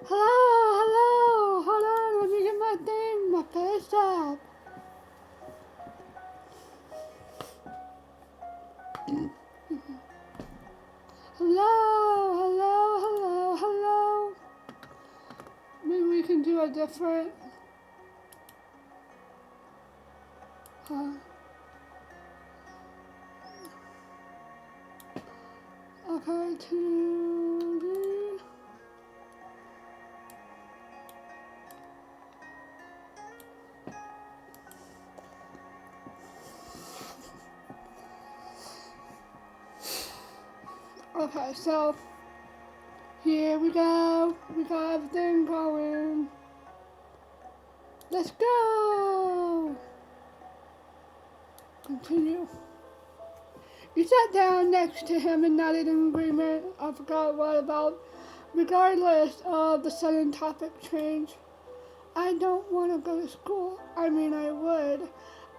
Hello, hold on, let me get my thing, my face up. Hello. Maybe we can do a different, uh, okay, okay, so here we go. We got everything going. Let's go. Continue. You sat down next to him and nodded in agreement. I forgot what about. Regardless of the sudden topic change, I don't want to go to school. I mean, I would,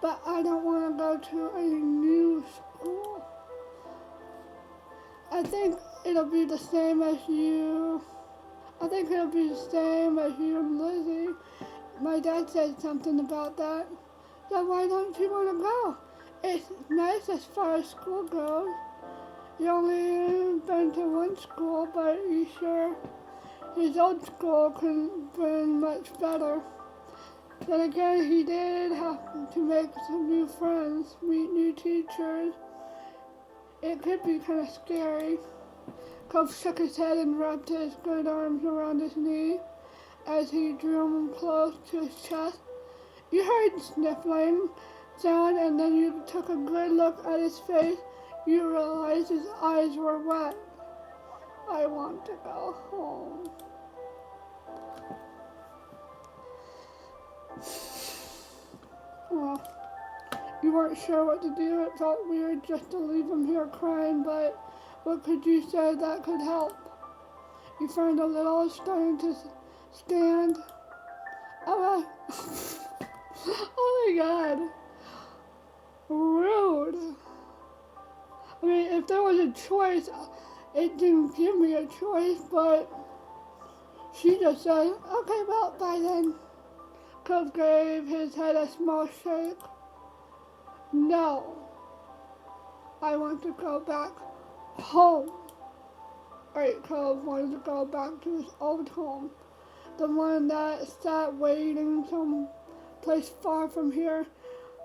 but I don't want to go to a new school. I think it'll be the same as you. I think it'll be the same as you and Lizzie. My dad said something about that. So why don't you want to go? It's nice as far as school goes. You only been to one school, but you sure his old school couldn't have been much better. Then again, he did have to make some new friends, meet new teachers. It could be kind of scary. Cove shook his head and rubbed his good arms around his knee as he drew him close to his chest. You heard sniffling sound, and then you took a good look at his face. You realized his eyes were wet. I want to go home. Well, you weren't sure what to do. It felt weird just to leave him here crying, but what could you say that could help? You found a little, starting to stand. Oh, oh my God. Rude. I mean, if there was a choice, it didn't give me a choice, but she just said, okay, well, bye then. Cove gave his head a small shake. No, I want to go back home. Right, Cove wanted to go back to his old home, the one that sat waiting someplace far from here,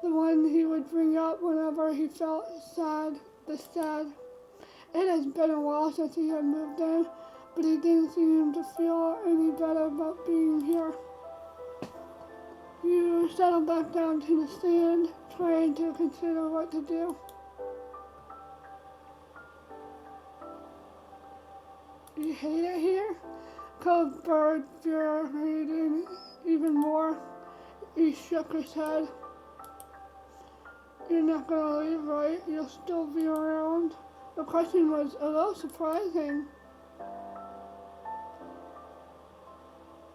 the one he would bring up whenever he felt sad. It has been a while since he had moved in, but he didn't seem to feel any better about being here. You settled back down to the stand, trying to consider what to do. You hate it here? Cove Bird hated even more. He shook his head. You're not gonna leave, right? You'll still be around? The question was a little surprising.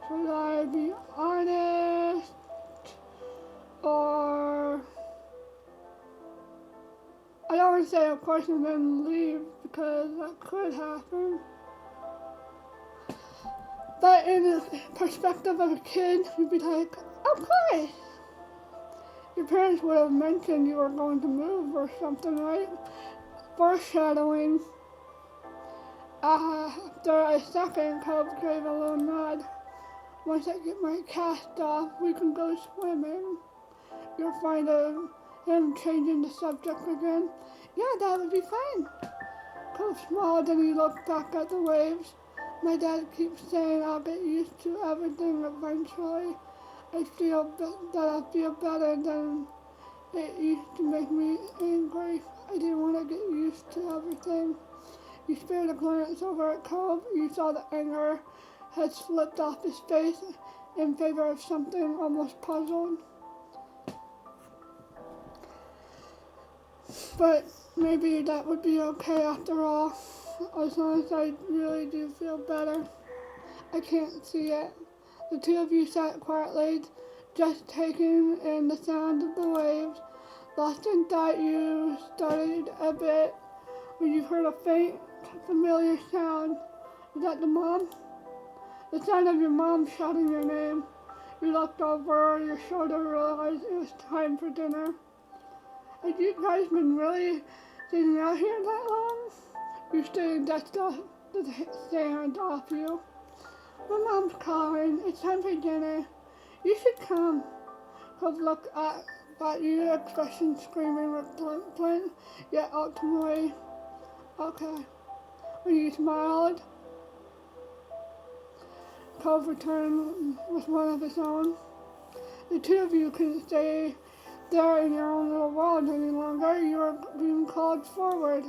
Should I be honest? Or I don't want to say of course and then leave because that could happen. But in the perspective of a kid, you'd be like, of course. Your parents would have mentioned you were going to move or something, right? Foreshadowing. After a second, Cove gave a little nod. Once I get my cast off, we can go swimming. You'll find him changing the subject again. Yeah, that would be fine. Cove smiled and he looked back at the waves. My dad keeps saying I'll get used to everything eventually. I feel that I'll feel better than it used to make me angry. I didn't want to get used to everything. You spared a glance over at Cove. You saw the anger had slipped off his face in favor of something almost puzzled. But maybe that would be okay after all, as long as I really do feel better. I can't see it. The two of you sat quietly, just taking in the sound of the waves. Lost in thought, you started a bit when you heard a faint, familiar sound. Is that the mom? The sound of your mom shouting your name. You looked over your shoulder and realized it was time for dinner. Had you guys been really sitting out here that long? You stayed dust off the sand off you. My mom's calling. It's time for dinner. You should come. Cove looked at you, expression screaming reluctant, yet ultimately, okay. When you smiled, Cove returned with one of his own. The two of you couldn't stay there in your own little world any longer. You were being called forward.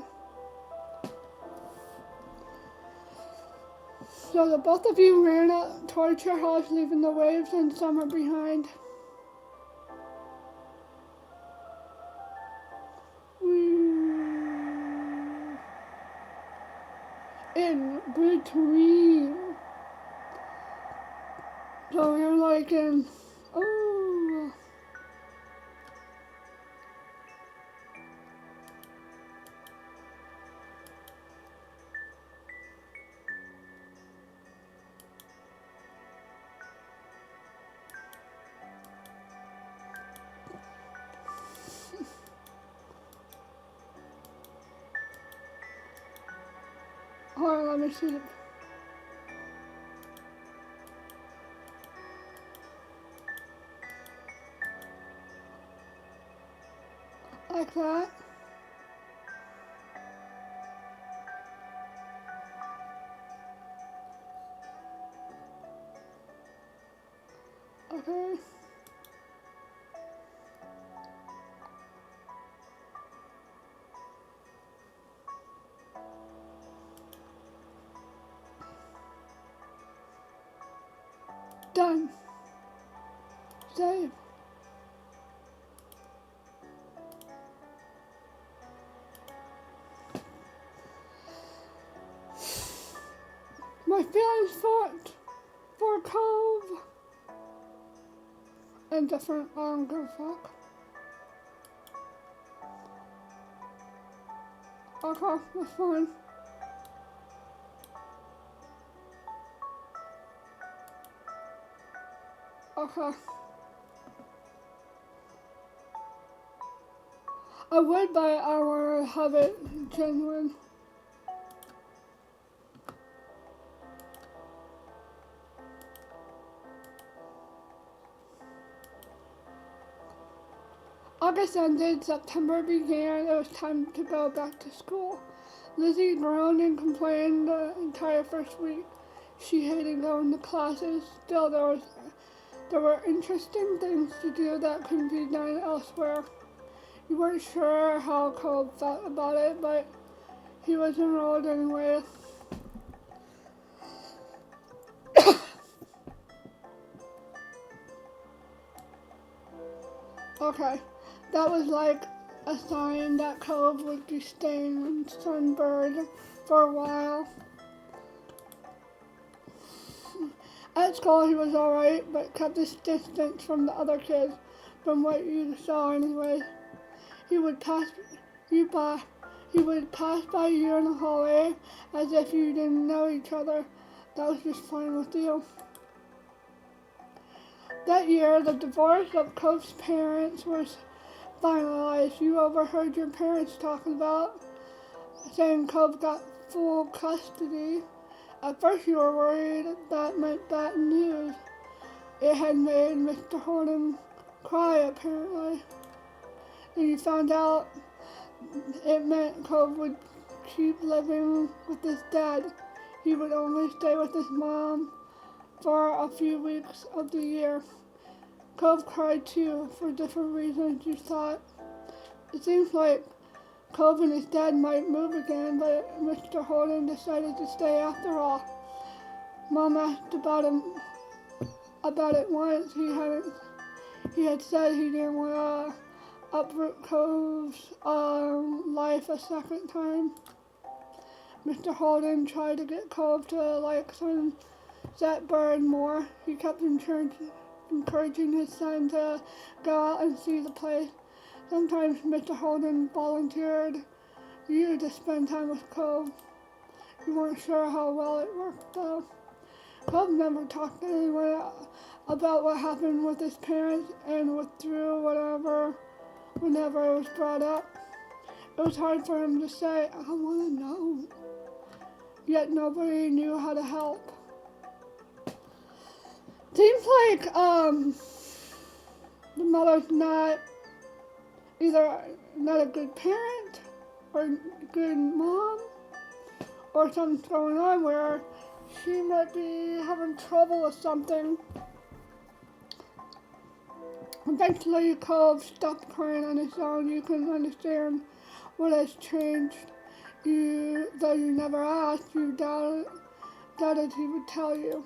So the both of you ran up towards your house, leaving the waves and summer behind. In between. So you're like in, oh. Hold on, let me see. Like that. Okay. Done. Save. My feelings for Cove and different go fuck. Okay, that's fine. Okay. I would, but I want to have it genuine. August ended, September began, it was time to go back to school. Lizzie groaned and complained the entire first week. She hated going to classes. Still, there were interesting things to do that couldn't be done elsewhere. You weren't sure how Cole felt about it, but he was enrolled anyway. Okay, that was like a sign that Cove would be staying Sunbird for a while. At school he was alright, but kept his distance from the other kids, from what you saw anyway. He would pass by you in the hallway as if you didn't know each other. That was just fine with you. That year, the divorce of Cove's parents was finalized. You overheard your parents talking about saying Cove got full custody. At first you were worried that meant bad news. It had made Mr. Holden cry, apparently. Then you found out it meant Cove would keep living with his dad. He would only stay with his mom for a few weeks of the year. Cove cried too, for different reasons, you thought. It seems like Cove and his dad might move again, but Mr. Holden decided to stay after all. Mom asked about it once. He had said he didn't want to uproot Cove's life a second time. Mr. Holden tried to get Cove to like Sunset Bird more. He kept encouraging his son to go out and see the place. Sometimes Mr. Holden volunteered you to spend time with Cove. You weren't sure how well it worked though. Cove never talked to anyone about what happened with his parents and withdrew whenever it was brought up. It was hard for him to say, I want to know. Yet nobody knew how to help. Seems like the mother's either not a good parent or a good mom, or something's going on where she might be having trouble with something. Eventually, Cove stopped crying on his own. You can understand what has changed. Though you never asked, you doubted he would tell you.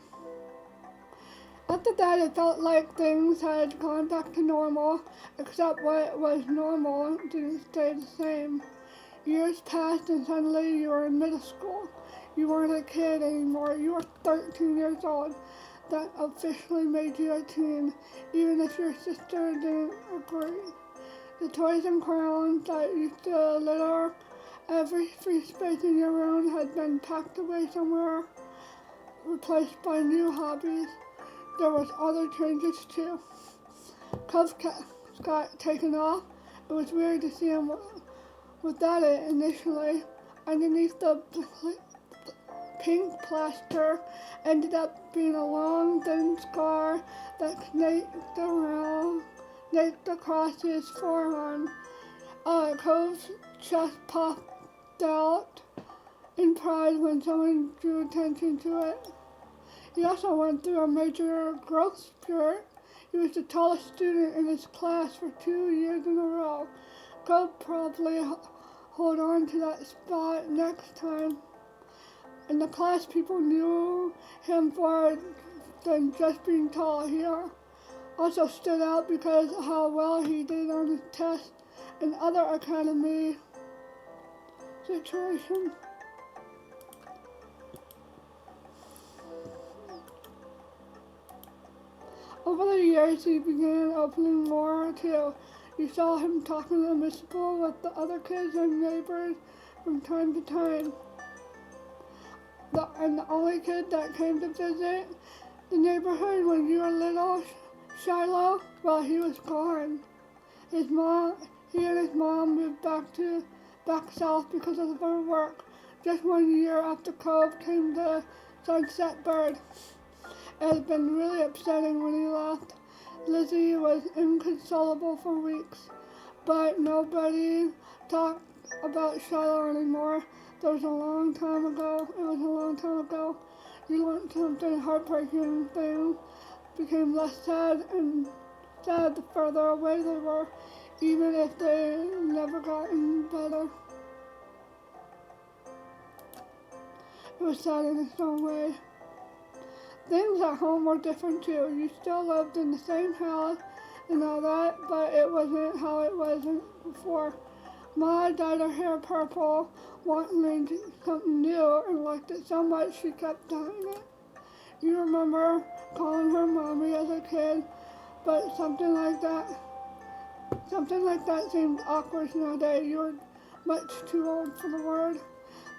After that, it felt like things had gone back to normal, except what was normal didn't stay the same. Years passed and suddenly you were in middle school. You weren't a kid anymore. You were 13 years old. That officially made you a teen, even if your sister didn't agree. The toys and crayons that used to litter every free space in your room had been packed away somewhere, replaced by new hobbies. There was other changes too. Cove got taken off. It was weird to see him without it initially. Underneath the pink plaster ended up being a long, thin scar that snaked across his forearm. Cove's chest popped out in pride when someone drew attention to it. He also went through a major growth spurt. He was the tallest student in his class for 2 years in a row. Cove probably hold on to that spot next time. In the class, people knew him for than just being tall. He also stood out because of how well he did on his test and other academy situations. Over the years, he began opening more too. You saw him talking in the school with the other kids and neighbors from time to time. And the only kid that came to visit the neighborhood when you were little, Shiloh, well, he was gone. He and his mom moved back south because of their work. Just 1 year after Cove came to Sunset Bird. It had been really upsetting when he left. Lizzie was inconsolable for weeks, but nobody talked about Shiloh anymore. It was a long time ago. You learned something heartbreaking. Things became less sad the further away they were, even if they never got any better. It was sad in its own way. Things at home were different too. You still lived in the same house and all that, but it wasn't how it wasn't before. Ma dyed her hair purple, wanting something new, and liked it so much she kept dyeing it. You remember calling her mommy as a kid, but something like that seemed awkward nowadays. You were much too old for the word.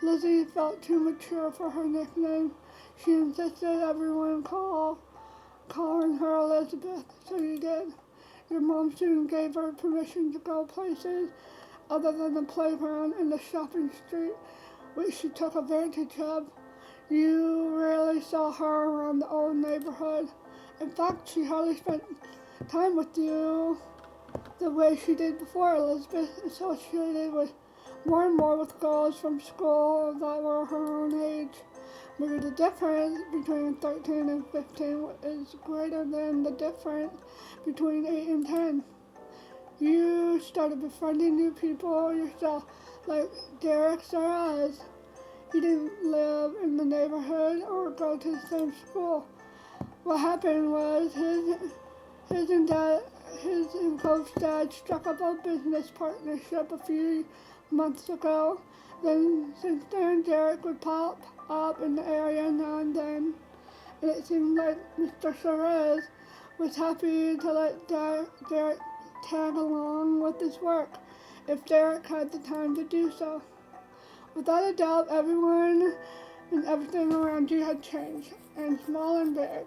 Lizzie felt too mature for her nickname. She insisted everyone calling her Elizabeth, so you did. Your mom soon gave her permission to go places other than the playground and the shopping street, which she took advantage of. You rarely saw her around the old neighborhood. In fact, she hardly spent time with you the way she did before. Elizabeth associated with more and more with girls from school that were her own age. Maybe the difference between 13 and 15 is greater than the difference between 8 and 10. You started befriending new people yourself, like Derek Saraz. He didn't live in the neighborhood or go to the same school. What happened was his and Cove's dad struck up a business partnership a few months ago. Then, since then, Derek would pop up in the area now and then, and it seemed like Mr. Suarez was happy to let Derek tag along with his work, if Derek had the time to do so. Without a doubt, everyone and everything around you had changed. in small and big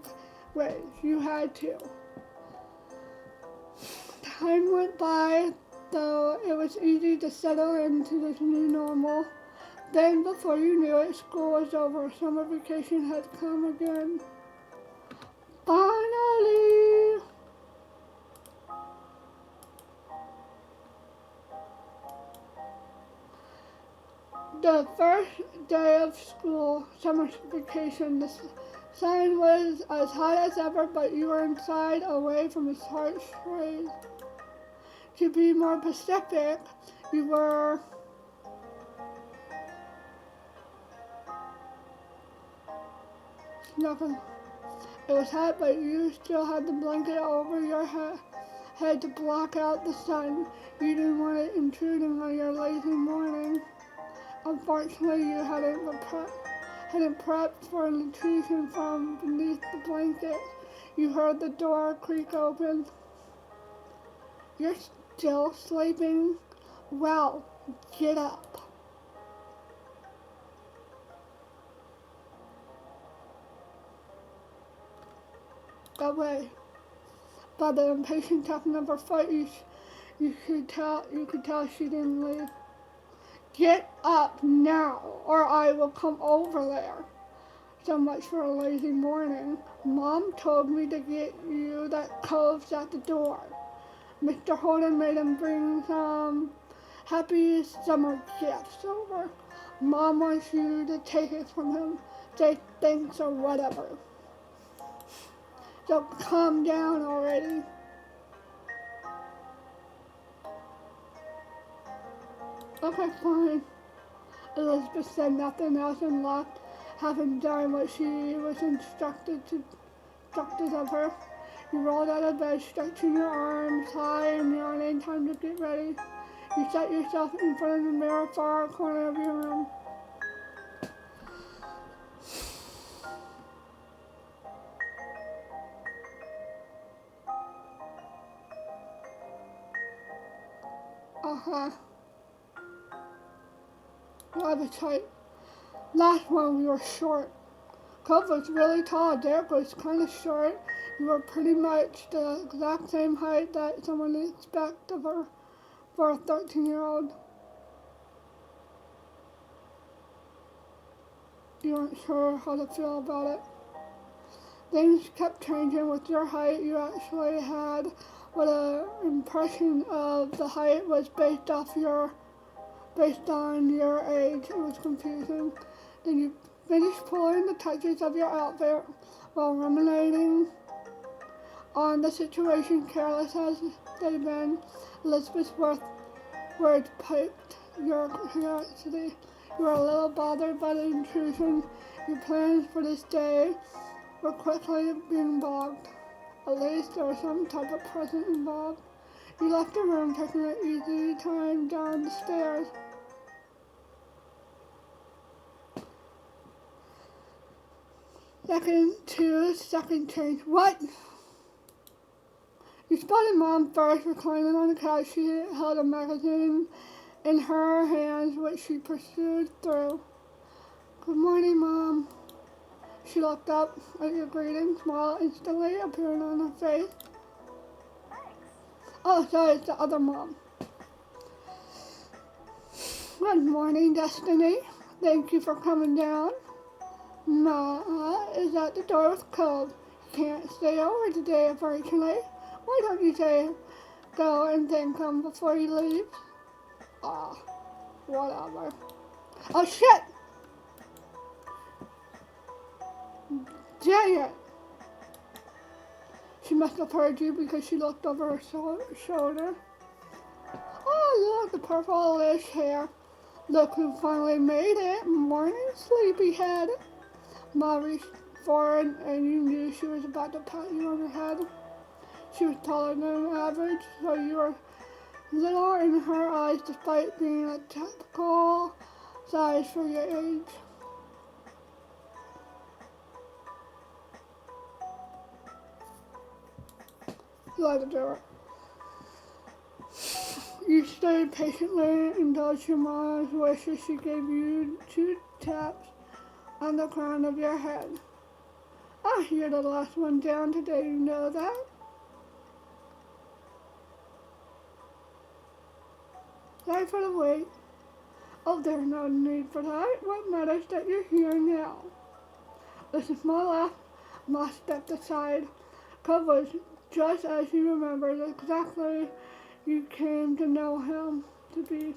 ways. You had to. Time went by, though it was easy to settle into this new normal. Then, before you knew it, school was over. Summer vacation had come again. Finally! The first day of school, summer vacation, the sun was as hot as ever, but you were inside, away from its harsh rays. To be more specific, you were snuggled. It was hot, but you still had the blanket over your head to block out the sun. You didn't want it intruding on your lazy morning. Unfortunately, you hadn't prepped for an intrusion from beneath the blanket. You heard the door creak open. You're still sleeping? Well, get up. That way, by the impatient tapping of her foot, you could tell she didn't leave. Get up now, or I will come over there. So much for a lazy morning. Mom told me to get you that cove's at the door. Mr. Holden made him bring some happy summer gifts over. Mom wants you to take it from him. Say thanks or whatever. So calm down already. Okay, fine. Elizabeth said nothing else and left, having done what she was instructed of her. You rolled out of bed, stretching your arms high and yawning. Time to get ready. You set yourself in front of the mirror, far corner of your room. I was tight. Last one we were short. Cove was really tall. Derek was kind of short. You were pretty much the exact same height that someone would expect of her for a 13-year-old. You weren't sure how to feel about it. Things kept changing with your height. You actually had what an impression of the height was based on your age. It was confusing. Then you finished pulling the touches of your outfit while ruminating on the situation, careless as they'd been. Elizabeth's words piqued your curiosity. You were a little bothered by the intrusion. Your plans for this day were quickly being bogged. At least there was some type of present involved. You left the room, taking an easy time down the stairs. Second change. What? You spotted Mom first, reclining on the couch. She held a magazine in her hands, which she pursued through. Good morning, Mom. She looked up at your greeting, smile instantly appearing on her face. Thanks. Oh, sorry, it's the other Mom. Good morning, Destiny. Thank you for coming down. Ma is at the door with Cove. He can't stay over today, unfortunately. Why don't you go and thank him before you leave? Whatever. Oh, shit! Dang it! She must have heard you because she looked over her shoulder. Oh, look, the purplish hair. Look who finally made it. Morning, sleepyhead. Ma reached forward and you knew she was about to pat you on the head. She was taller than average, so you were little in her eyes despite being a typical size for your age. You had to do it. You stayed patiently, indulged your mom's wishes. She gave you 2 taps on the crown of your head. You're the last one down today, you know that? Sorry for the wait. Oh, there's no need for that. What matters that you're here now? With a small laugh, Moss stepped aside. Cub was just as he remembered, exactly you came to know him to be.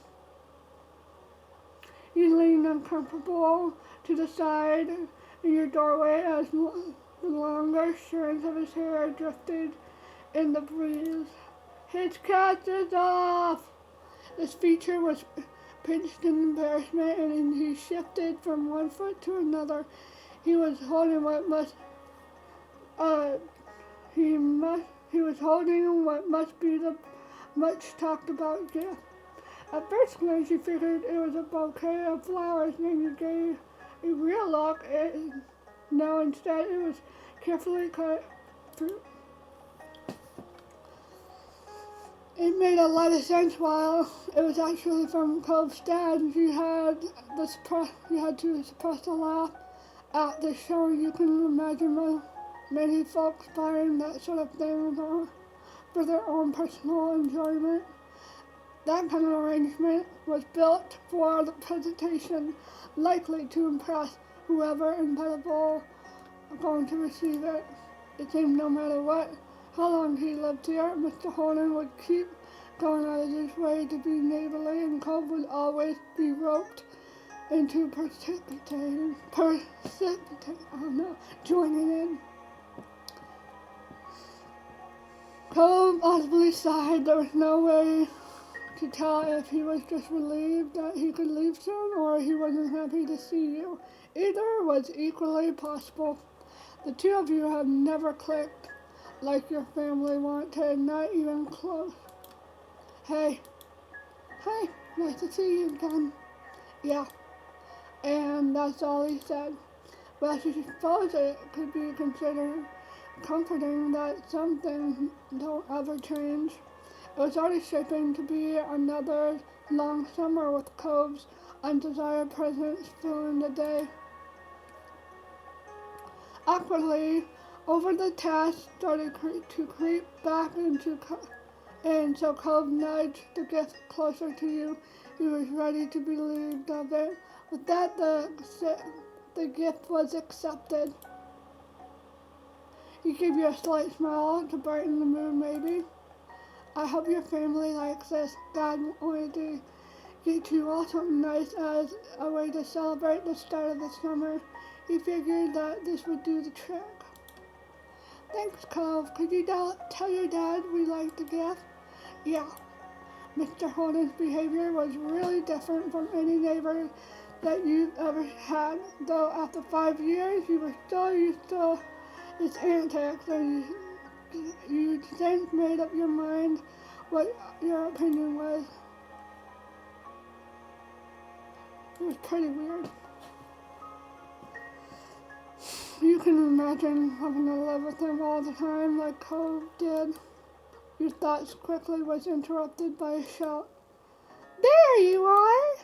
He leaned uncomfortable to the side in your doorway as the longer strands of his hair drifted in the breeze. His cast is off! This feature was pinched in embarrassment, and he shifted from one foot to another. He was holding what must be the much talked about gift. At first glance, you figured it was a bouquet of flowers, and you gave a real look. No, instead, it was carefully cut fruit. It made a lot of sense while it was actually from Cove's dad. You had to suppress a laugh at the show. You can imagine many folks buying that sort of thing for their own personal enjoyment. That kind of arrangement was built for the presentation, likely to impress whoever inevitable going to receive it. It seemed no matter how long he lived here, Mr. Holden would keep going out of his way to be neighborly, and Cove would always be roped into joining in. Cove audibly sighed. There was no way to tell if he was just relieved that he could leave soon or he wasn't happy to see you. Either was equally possible. The two of you have never clicked like your family wanted, not even close. Hey, nice to see you again. Yeah, and that's all he said. But I suppose it could be considered comforting that some things don't ever change. It was already shaping to be another long summer with Cove's undesired presence filling the day. Awkwardly, over the task started to creep back and so Cove nudged the gift closer to you. He was ready to be relieved of it. With that, the gift was accepted. He gave you a slight smile to brighten the mood, maybe. I hope your family likes this. Dad wanted to get you all something nice as a way to celebrate the start of the summer. He figured that this would do the trick. Thanks, Cove. Could you tell your dad we liked the gift? Yeah. Mr. Holden's behavior was really different from any neighbor that you've ever had. Though after 5 years, you were still used to his antics, and you since made up your mind what your opinion was. It was pretty weird. You can imagine having to live with him all the time like Cove did. Your thoughts quickly was interrupted by a shout. There you are!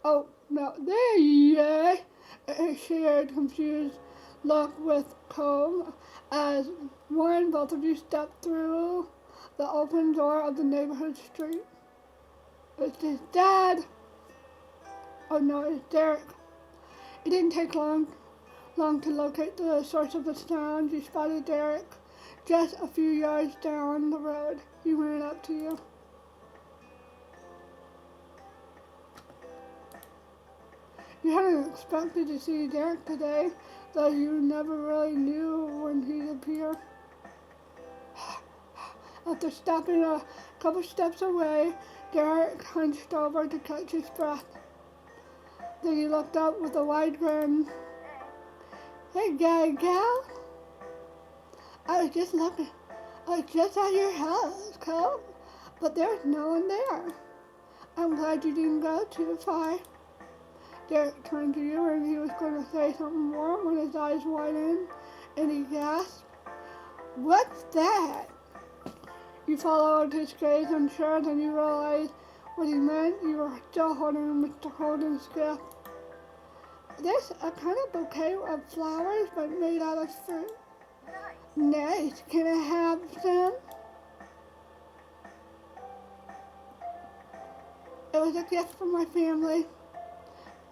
Oh, no, there you are! A shared, confused look with Cove as both of you stepped through the open door of the neighborhood street. It's his dad. Oh no, it's Derek. It didn't take long to locate the source of the sound. You spotted Derek just a few yards down the road. He ran up to you. You hadn't expected to see Derek today, though you never really knew when he'd appear. After stopping a couple steps away, Derek hunched over to catch his breath. Then he looked up with a wide grin. Hey, gal. I was just at your house, Cove, but there's no one there. I'm glad you didn't go too far. Derek turned to you and he was going to say something more when his eyes widened and he gasped, What's that? You followed his gaze unsure, then you realized what he meant. You were still holding Mr. Holden's gift. this a kind of bouquet of flowers, but made out of fruit. Nice. Nice. Can I have some? It was a gift from my family.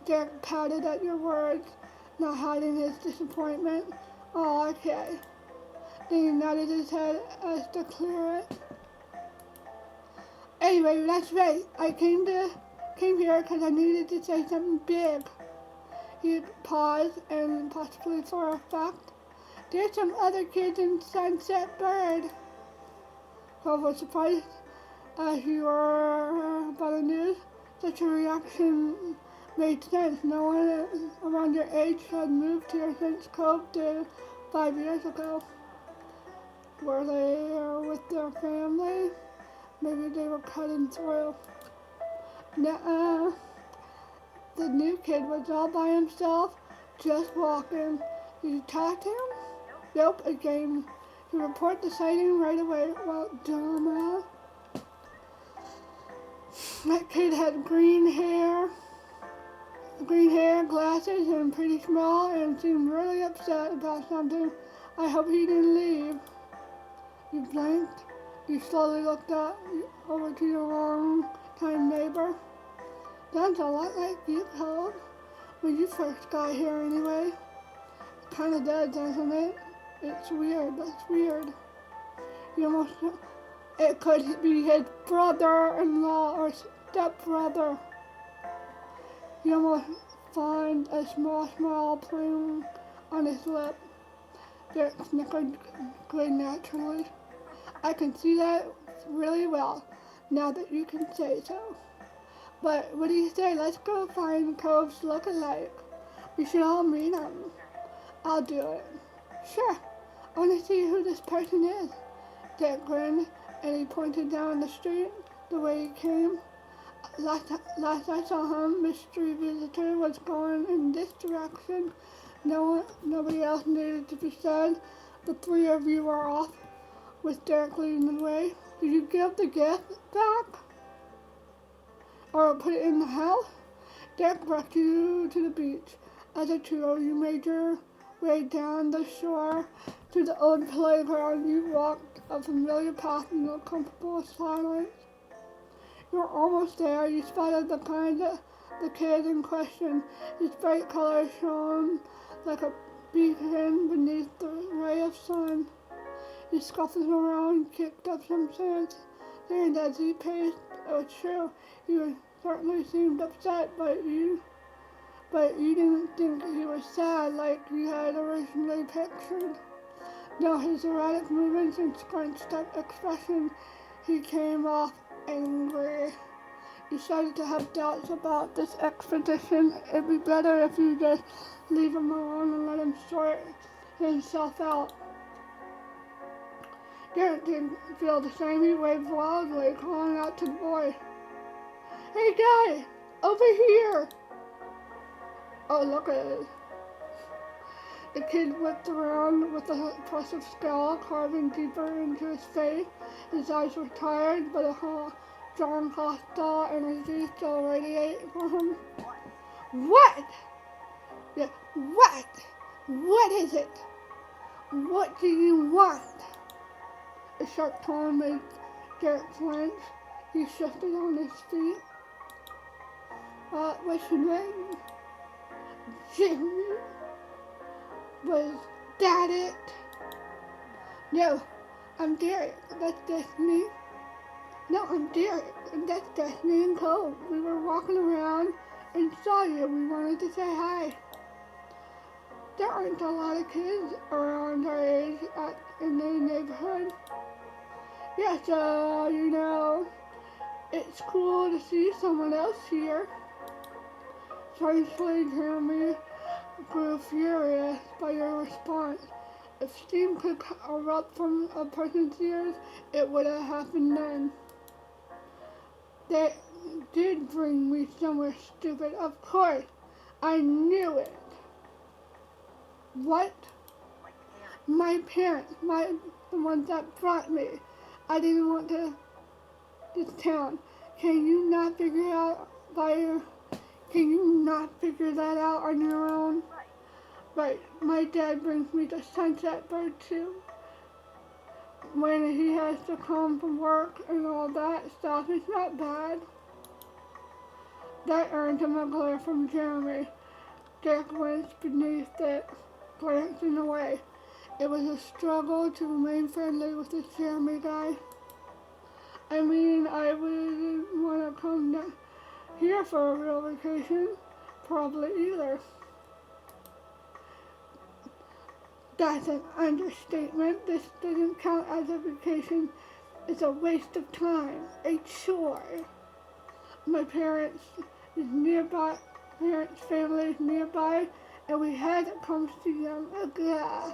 Derek pouted at your words, not hiding his disappointment. Oh, okay. Then he nodded his head as to clear it. Anyway, that's right. I came here because I needed to say something big. He paused and possibly for effect. There's some other kids in Sunset Bird. Cove was surprised as you were about the news. Such a reaction made sense. No one around your age had moved here since Cove did 5 years ago. Were they with their family? Maybe they were cutting through. Nuh-uh. The new kid was all by himself, just walking. Did you talk to him? Nope, again. He reported the sighting right away. Well, dumbass. That kid had green hair, glasses, and pretty small, and seemed really upset about something. I hope he didn't leave. You blinked. You slowly looked up over to your long-time neighbor. Sounds a lot like you, Cove. When you first got here, anyway. Kinda does, doesn't it? It's weird. That's weird. You almost... It could be his brother-in-law or stepbrother. You almost find a small smile playing on his lip. Derek snickered good naturally. I can see that really well, now that you can say so. But what do you say? Let's go find Cove's look-alike. We should all meet him. I'll do it. Sure. I want to see who this person is. Derek grinned, and he pointed down the street the way he came. Last I saw him, mystery visitor was going in this direction. Nobody else needed to be said. The three of you were off, with Derek leading the way. Did you give the gift back? Or put it in the house? Derek brought you to the beach. As a trio, you made your way down the shore to the old playground. You walked a familiar path in a comfortable silence. You were almost there. You spotted the kid in question. His bright colors shone like a beacon beneath the ray of sun. He scuffled around, kicked up some sand, and as he paced, it was true, he certainly seemed upset, but you didn't think he was sad like you had originally pictured. No, his erratic movements and scrunched up expression, he came off angry. You started to have doubts about this expedition. It'd be better if you just leave him alone and let him sort himself out. Derek didn't feel the same. He waved wildly, calling out to the boy. Hey guy, over here! Oh, look at it. The kid whipped around with an impressive scowl carving deeper into his face. His eyes were tired, but a strong, hostile energy still radiated from him. What? Yeah, what? What is it? What do you want? A sharp tone made Derek flinch. He shifted on his feet. What's your name? Jimmy? Was that it? No, I'm Derek. That's Destiny. No, I'm Derek. And that's Destiny and Cove. We were walking around and saw you. We wanted to say hi. There aren't a lot of kids around our age in the neighborhood. Yeah, so, it's cool to see someone else here. Strangely, Jeremy grew furious by your response. If steam could erupt from a person's ears, it would have happened then. They did bring me somewhere stupid, of course. I knew it. What? My parents, the ones that brought me. I didn't want to this town. Can you not figure out by your Can you not figure that out on your own? Right. Right, my dad brings me the sunset bird too. When he has to come from work and all that stuff, it's not bad. That earned him a glare from Jeremy. Jack winced beneath it, glancing away. It was a struggle to remain friendly with this Jeremy guy. I mean, I wouldn't want to come down here for a real vacation. Probably either. That's an understatement. This doesn't count as a vacation. It's a waste of time. A chore. My parents is nearby. Parents' family is nearby, and we had to come see them again.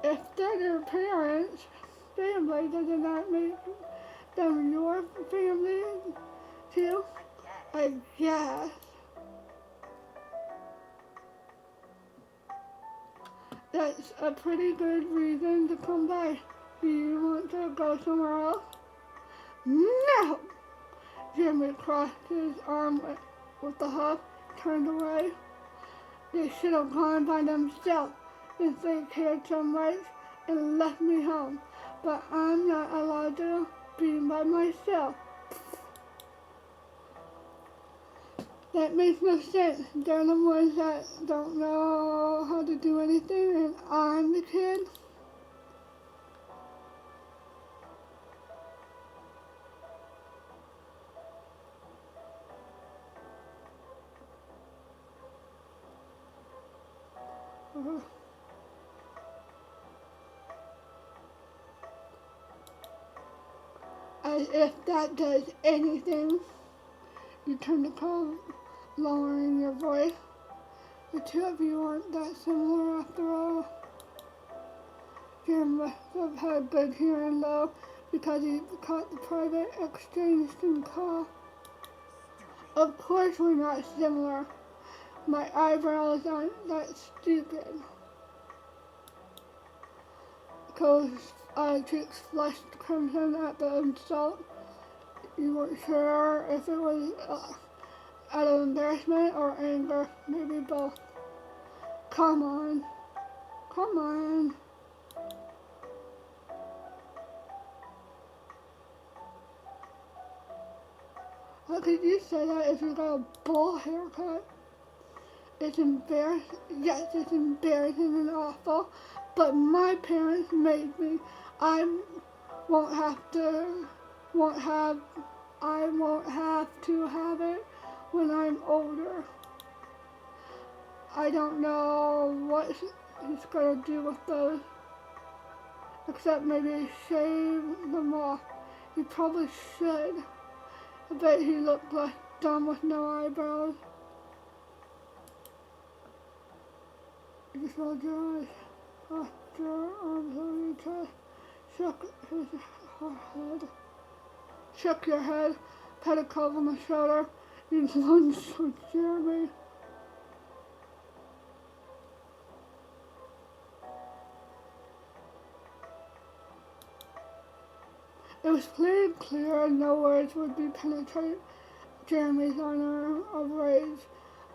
If they're your parents' family, doesn't that make them your family too? I guess. That's a pretty good reason to come by. Do you want to go somewhere else? No! Jimmy crossed his arm with the huff, turned away. They should have gone by themselves if they cared so much and left me home. But I'm not allowed to be by myself. That makes no sense. They're the ones that don't know how to do anything, and I'm the kid. As if that does anything, you turn to call, lowering your voice. The two of you aren't that similar after all. Jim must have had good hearing though, because he caught the private exchange call. Of course we're not similar. My eyebrows aren't that stupid. Cole's cheeks flushed crimson at the insult. You weren't sure if it was out of embarrassment or anger, maybe both. Come on. Come on. How could you say that if you got a bowl haircut? It's embarrassing. Yes, it's embarrassing and awful, but my parents made me. I won't have to have it when I'm older. I don't know what he's gonna do with those, except maybe shave them off. He probably should. I bet he looked less dumb with no eyebrows. He just rolled your eyes, crossed your arms over your chest, shook your head, patted Cove on the shoulder. You lunged towards Jeremy. It was clear no words would be penetrate Jeremy's honor of rage,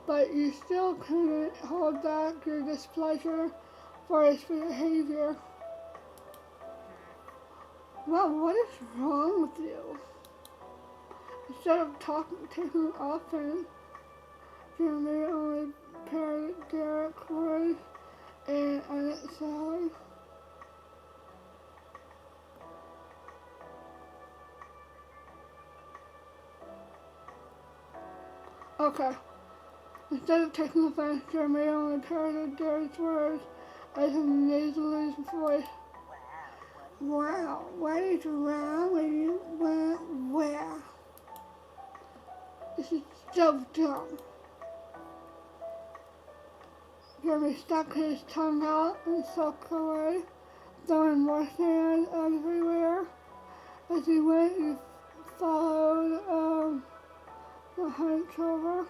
but you still couldn't hold back your displeasure for his behavior. Well, what is wrong with you? Instead of taking offense, Jeremy only parried Derek's words and unnecessarily. Okay. Instead of taking offense, Jeremy only parroted Derek's words as his nasally voice. Wow, what is wrong when you went where? This is so dumb. Jeremy stuck his tongue out and sulked away, throwing more sand everywhere. As he went, he followed the hunch over.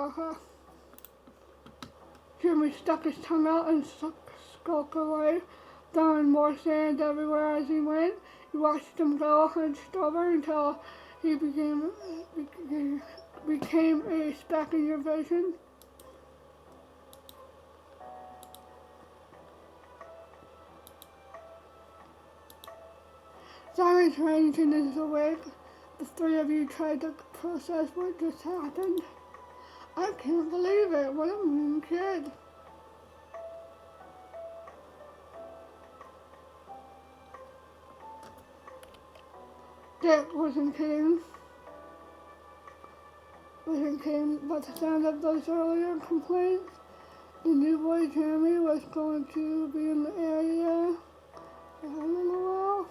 Okay. Jimmy stuck his tongue out and skulked away, throwing more sand everywhere as he went. You watched him go hunched over until he became a speck in your vision. Silence Remington is awake. The three of you tried to process what just happened. I can't believe it. What a mean kid. Dick wasn't kidding about the sound of those earlier complaints. The new boy Jeremy was going to be in the area for a little while.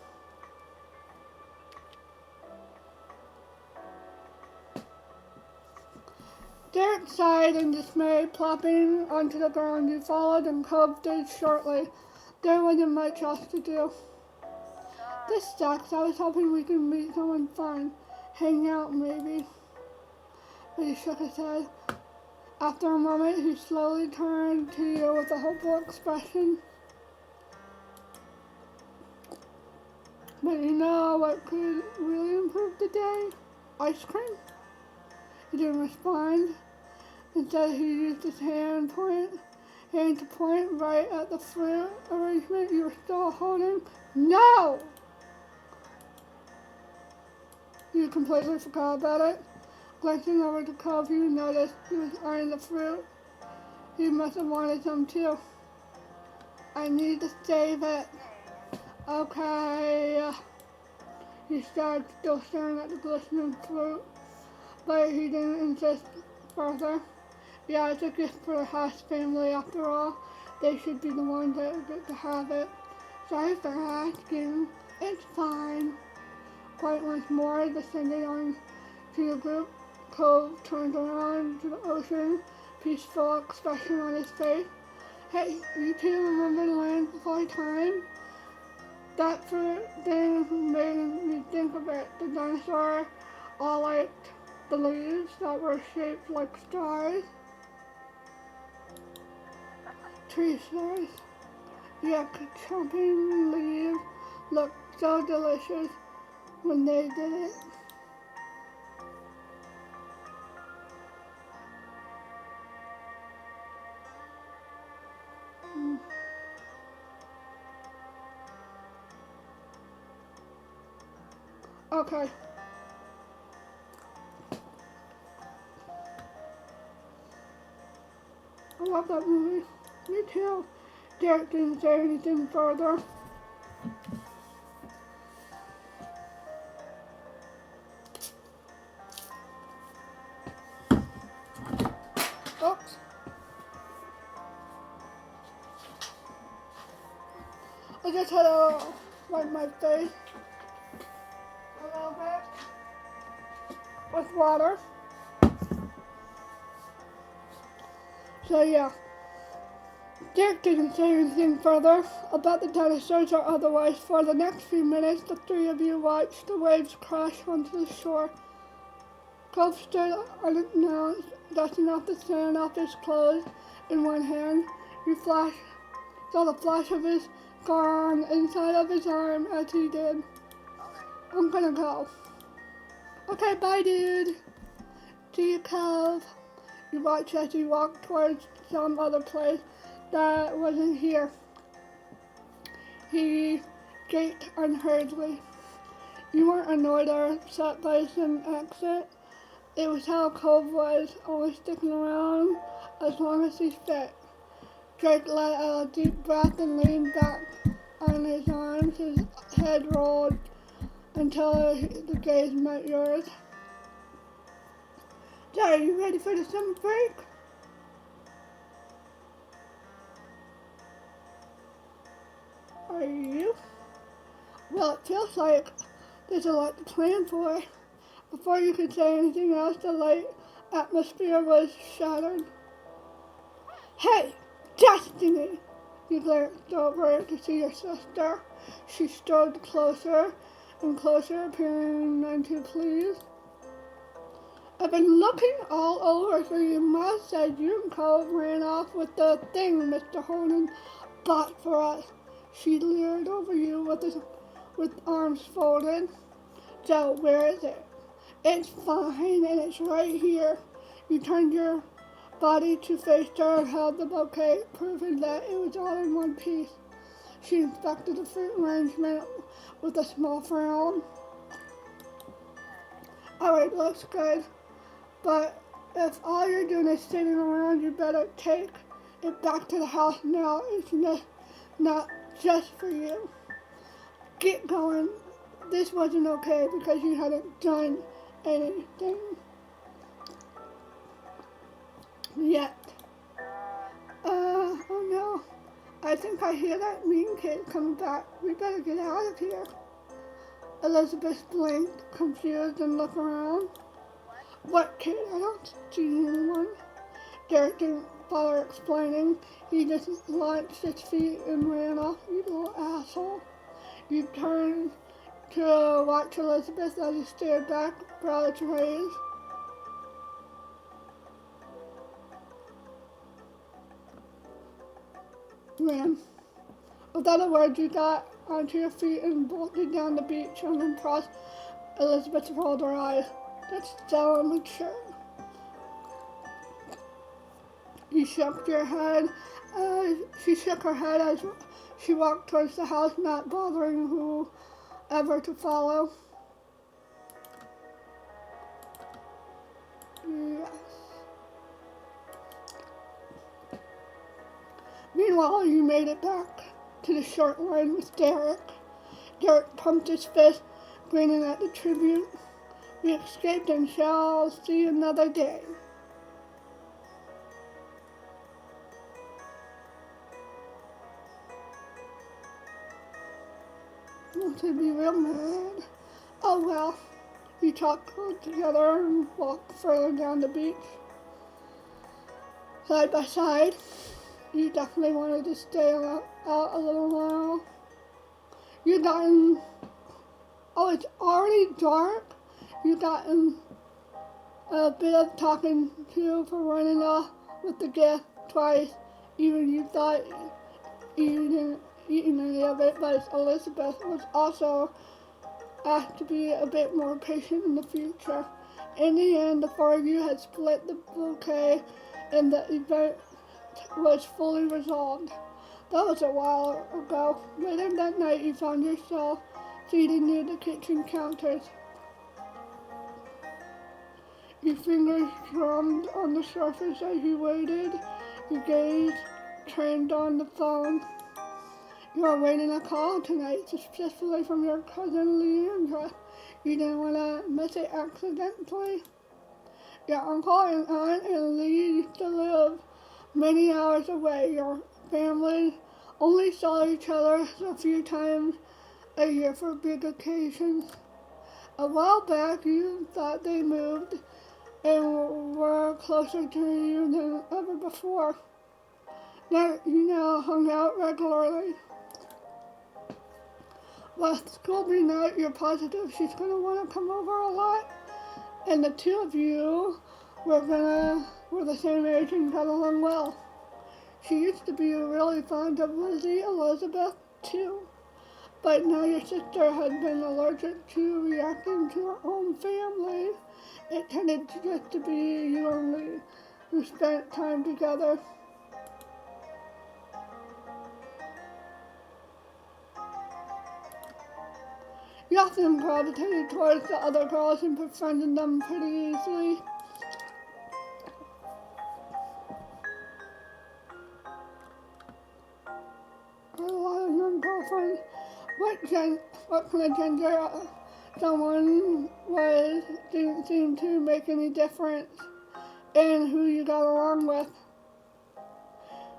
Derek sighed in dismay, plopping onto the ground. You followed and Cove did shortly. There wasn't much else to do. This sucks. I was hoping we could meet someone fun. Hang out, maybe. But he shook his head. After a moment, he slowly turned to you with a hopeful expression. But you know what could really improve the day? Ice cream? He didn't respond. Instead, he used his hand to point right at the fruit arrangement you were still holding. No! You completely forgot about it. Glancing over to Cove, you noticed he was eyeing the fruit. He must have wanted some too. I need to save it. Okay. He started, still staring at the glistening fruit, but he didn't insist further. Yeah, it's a gift for the Haas family after all. They should be the ones that get to have it. Sorry for asking. It's fine. Quite once more, descending on to the group, Cove turned around to the ocean, peaceful expression on his face. Hey, you two remember the land before time? That fruit thing made me think of it. The dinosaur all liked the leaves that were shaped like stars. Tree stars. Yeah, chomping leaves looked so delicious when they did it. Okay. I love that movie. Me too. Derek didn't say anything further. Oops. I just had to wipe my face a little bit with water. So yeah, Derek didn't say anything further about the dinosaurs or otherwise. For the next few minutes, the three of you watched the waves crash onto the shore. Cove stood unannounced, dusting off the sand off his clothes in one hand. You saw the flash of his scar on the inside of his arm as he did. I'm gonna go. Okay, bye, dude. See you, Cove. You watched as he walked towards some other place that wasn't here. He gaped unhurriedly. You weren't annoyed or upset by his exit. It was how Cove was, always sticking around as long as he fit. Drake let out a deep breath and leaned back on his arms. His head rolled until the gaze met yours. So, are you ready for the summer break? Are you? Well, it feels like there's a lot to plan for. Before you could say anything else, the light atmosphere was shattered. Hey, Destiny! You glanced over to see your sister. She strode closer and closer, appearing none too pleased. I've been looking all over for you. Ma said you and Cole ran off with the thing Mr. Hornan bought for us. She leered over you with arms folded. Joe, where is it? It's fine, and it's right here. You turned your body to face her and held the bouquet, proving that it was all in one piece. She inspected the fruit arrangement with a small frown. Alright, looks good. But if all you're doing is sitting around, you better take it back to the house now. It's not just for you. Get going. This wasn't okay because you hadn't done anything yet. Oh no. I think I hear that mean kid coming back. We better get out of here. Elizabeth blinked, confused, and looked around. What kid? I don't see anyone. Derek didn't bother explaining. He just launched his feet and ran off. You little asshole. You turned to watch Elizabeth as he stared back, brows raised. Ran. Without a word, you got onto your feet and bolted down the beach. Unimpressed, Elizabeth rolled her eyes. That's so immature. You shook your head. She shook her head as she walked towards the house, not bothering whoever to follow. Yes. Meanwhile, you made it back to the short line with Derek. Derek pumped his fist, grinning at the tribute. We escaped and shall see another day. To be real mad. Oh well. We talked together and walked further down the beach. Side by side. You definitely wanted to stay out a little while. You gotten... Oh, it's already dark? You gotten a bit of talking to for running off with the gift twice. Even you thought you didn't eat any of it, but Elizabeth was also asked to be a bit more patient in the future. In the end, the four of you had split the bouquet and the event was fully resolved. That was a while ago. Later that night, you found yourself seated near the kitchen counters. Your fingers drummed on the surface as you waited. Your gaze trained on the phone. You are waiting a call tonight, successfully from your cousin Leandra. You didn't want to miss it accidentally. Your uncle and aunt and Lee used to live many hours away. Your family only saw each other a few times a year for big occasions. A while back, you thought they moved and were closer to you than ever before. Now you now hung out regularly. With school being out, you're positive she's going to want to come over a lot. And the two of you were the same age and got along well. She used to be really fond of Lizzie Elizabeth too. But now your sister had been allergic to reacting to her own family. It tended to just to be you and Lee who spent time together. You often gravitated towards the other girls and befriended them pretty easily. I had a lot of young girlfriends. What kind of gender someone was didn't seem to make any difference in who you got along with.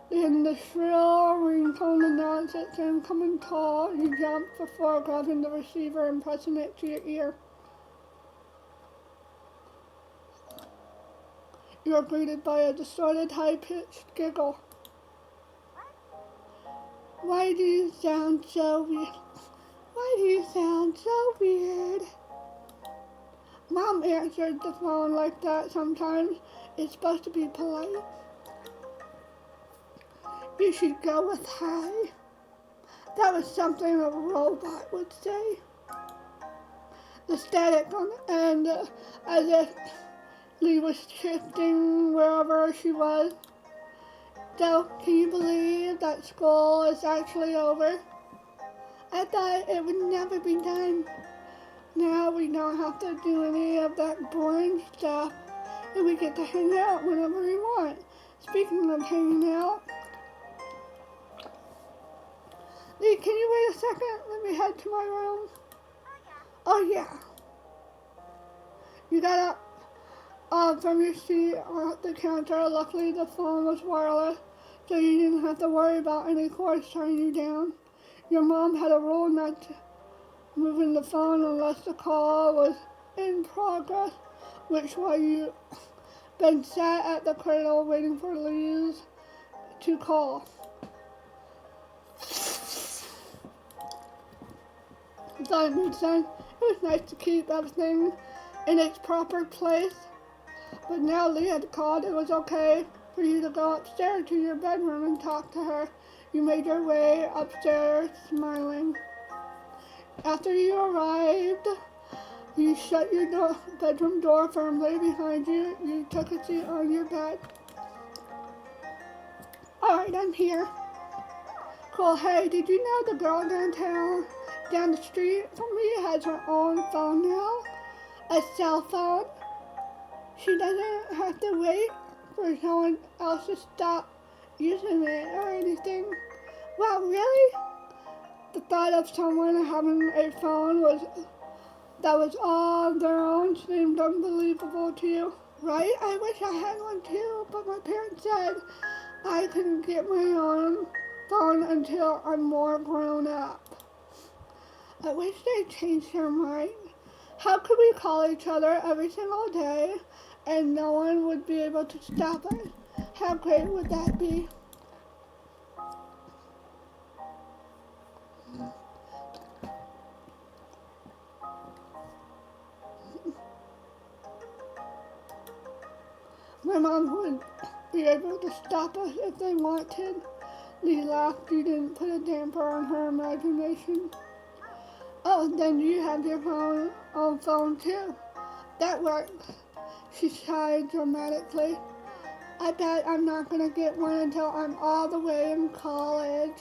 Then the shrill ringtone announced its incoming call. You jumped before grabbing the receiver and pressing it to your ear. You were greeted by a distorted, high-pitched giggle. Why do you sound so weird? Why do you sound so weird? Mom answered the phone like that sometimes. It's supposed to be polite. You should go with hi. That was something a robot would say. The static on the end, as if Lee was shifting wherever she was. So, can you believe that school is actually over? I thought it would never be done. Now we don't have to do any of that boring stuff, and we get to hang out whenever we want. Speaking of hanging out, Lee, can you wait a second? Let me head to my room. Oh yeah. You got up from your seat at the counter. Luckily the phone was wireless, so you didn't have to worry about any cords turning you down. Your mom had a rule not to moving the phone unless the call was in progress, which while you been sat at the cradle waiting for Liz to call. I thought it made sense. It was nice to keep everything in its proper place. But now Lee had called, it was okay for you to go upstairs to your bedroom and talk to her. You made your way upstairs, smiling. After you arrived, you shut your bedroom door firmly behind you. You took a seat on your bed. Alright, I'm here. Cool. Hey, did you know the girl down the street from me has her own phone now? A cell phone? She doesn't have to wait for someone else to stop using it or anything. Wow, really? The thought of someone having a phone that was all their own seemed unbelievable to you, right? I wish I had one too, but my parents said I couldn't get my own phone until I'm more grown up. I wish they'd changed their mind. How could we call each other every single day and no one would be able to stop us? How great would that be? My mom would be able to stop us if they wanted. Lee laughed. You didn't put a damper on her imagination. Oh, then you have your own phone too. That works. She sighed dramatically. I bet I'm not going to get one until I'm all the way in college.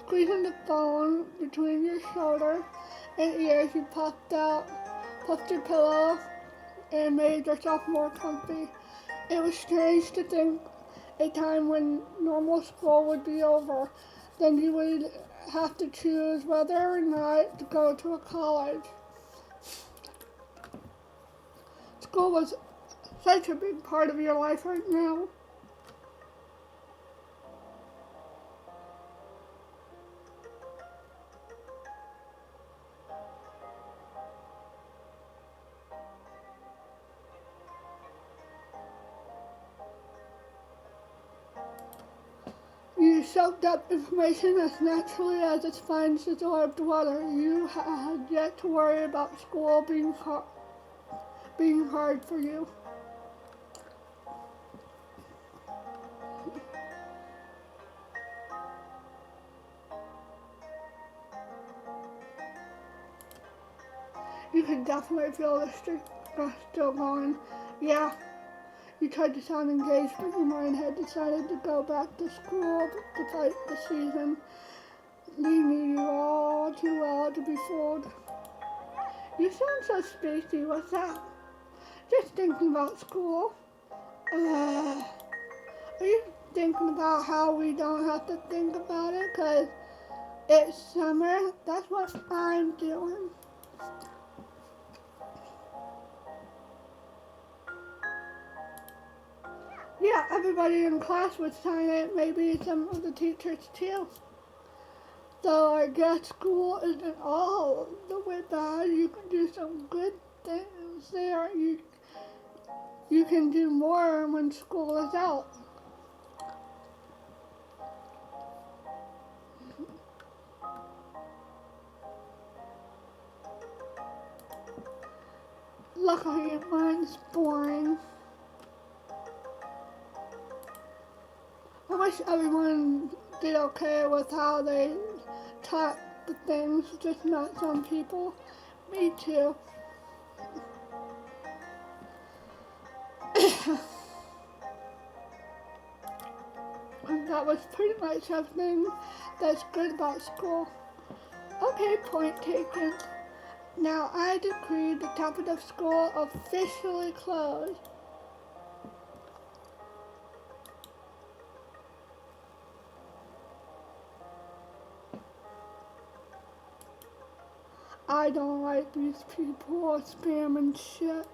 Squeezing the phone between your shoulder and ears, you puffed your pillow and made yourself more comfy. It was strange to think a time when normal school would be over, then you would have to choose whether or not to go to a college. School was such a big part of your life right now. You soaked up information as naturally as a sponge absorbed water. You had yet to worry about school being hard for you. You could definitely feel the streak still going. Yeah, you tried to sound engaged, but your mind had decided to go back to school to fight the season. Lee knew you all too well to be fooled. You sound so spacey. What's that? Just thinking about school. Are you thinking about how we don't have to think about it because it's summer? That's what I'm doing. Yeah, everybody in class would sign it, maybe some of the teachers too. So I guess school isn't all the way bad. You can do some good things there. You can do more when school is out. Luckily, mine's boring. I wish everyone did okay with how they taught the things, just not some people. Me too. And that was pretty much everything that's good about school. Okay, point taken. Now I decree the capital school officially closed. I don't like these people spamming shit.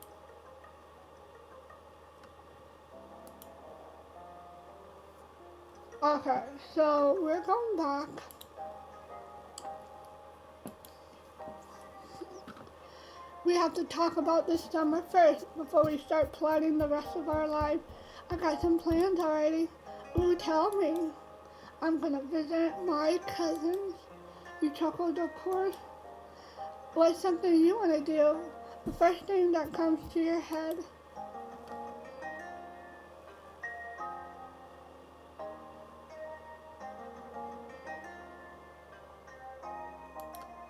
Okay, so we're going back. We have to talk about this summer first before we start planning the rest of our life. I got some plans already. Ooh, tell me. I'm gonna visit my cousins. You chuckled, of course. What's something you want to do? The first thing that comes to your head.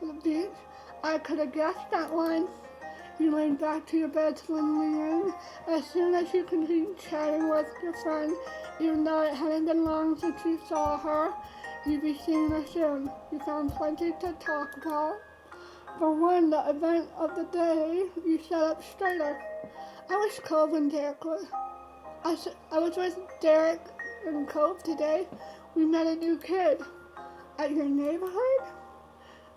The beach? I could have guessed that one. You went back to your bed swimming in. As soon as you continued chatting with your friend, even though it hadn't been long since you saw her, you'd be seeing her soon. You found plenty to talk about. For one, the event of the day, you sat up straighter. I wish Cove and Derek would. I was with Derek and Cove today. We met a new kid. At your neighborhood?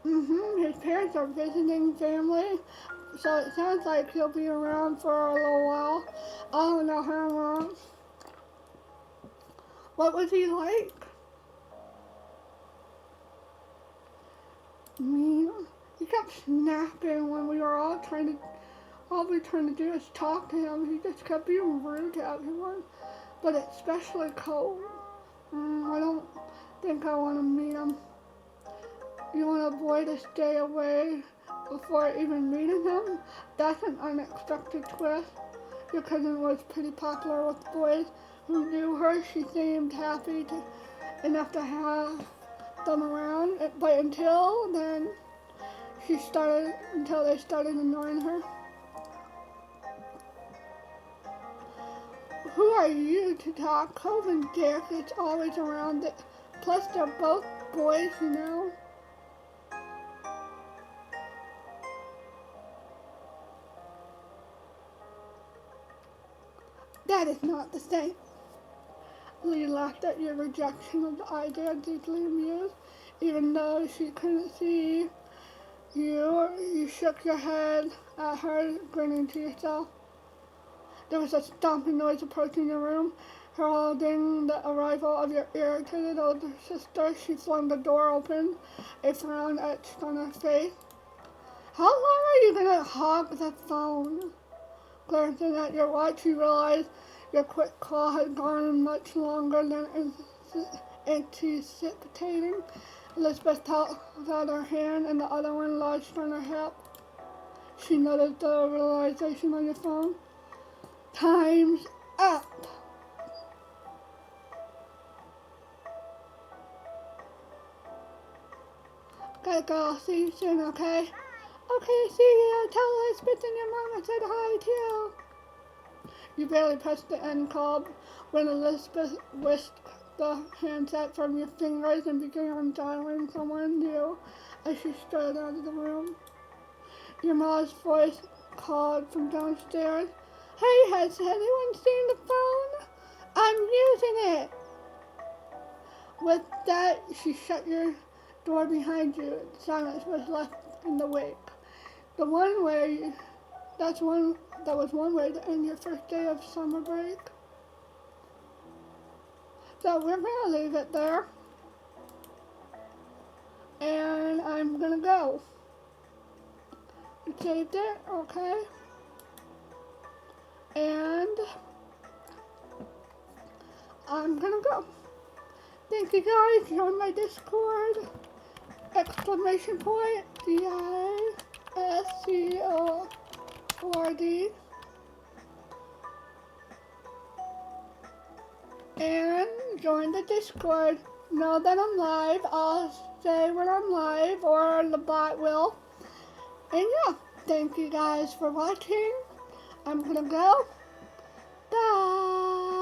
His parents are visiting family, so it sounds like he'll be around for a little while. I don't know how long. What was he like? Mean. He kept snapping when we were all we were trying to do is talk to him. He just kept being rude to everyone, but especially Cole. I don't think I want to meet him. You want a boy to stay away before even meeting him? That's an unexpected twist. Your cousin was pretty popular with boys who knew her. She seemed happy enough to have them around, but until they started annoying her. Who are you to talk? Cove and Derek is always around. Plus, they're both boys, you know. That is not the same. Lee laughed at your rejection of the idea, deeply amused. Even though she couldn't see you, you shook your head at her, grinning to yourself. There was a stomping noise approaching the room, heralding the arrival of your irritated older sister. She flung the door open, a frown etched on her face. How long are you gonna hog the phone? Glancing at your watch, you realized your quick call had gone much longer than anticipating. Elizabeth held out her hand and the other one lodged on her hip. She noticed the realization on your phone. Time's up. Gotta go. I'll see you soon, okay? Okay, see you. Tell Elizabeth and your mom I said hi too. You barely pressed the end call when Elizabeth whisked the handset from your fingers and began dialing someone new as she strode out of the room. Your mom's voice called from downstairs. Hey, has anyone seen the phone? I'm using it. With that, she shut your door behind you. Silence was left in the wake. That was one way to end your first day of summer break. So we're gonna leave it there. And I'm gonna go. You saved it, okay? And I'm gonna go. Thank you guys. Join my Discord. Exclamation point. DISCO. Discordy. And join the Discord. Know that I'm live. I'll say when I'm live, or the bot will. And yeah, thank you guys for watching. I'm gonna go. Bye.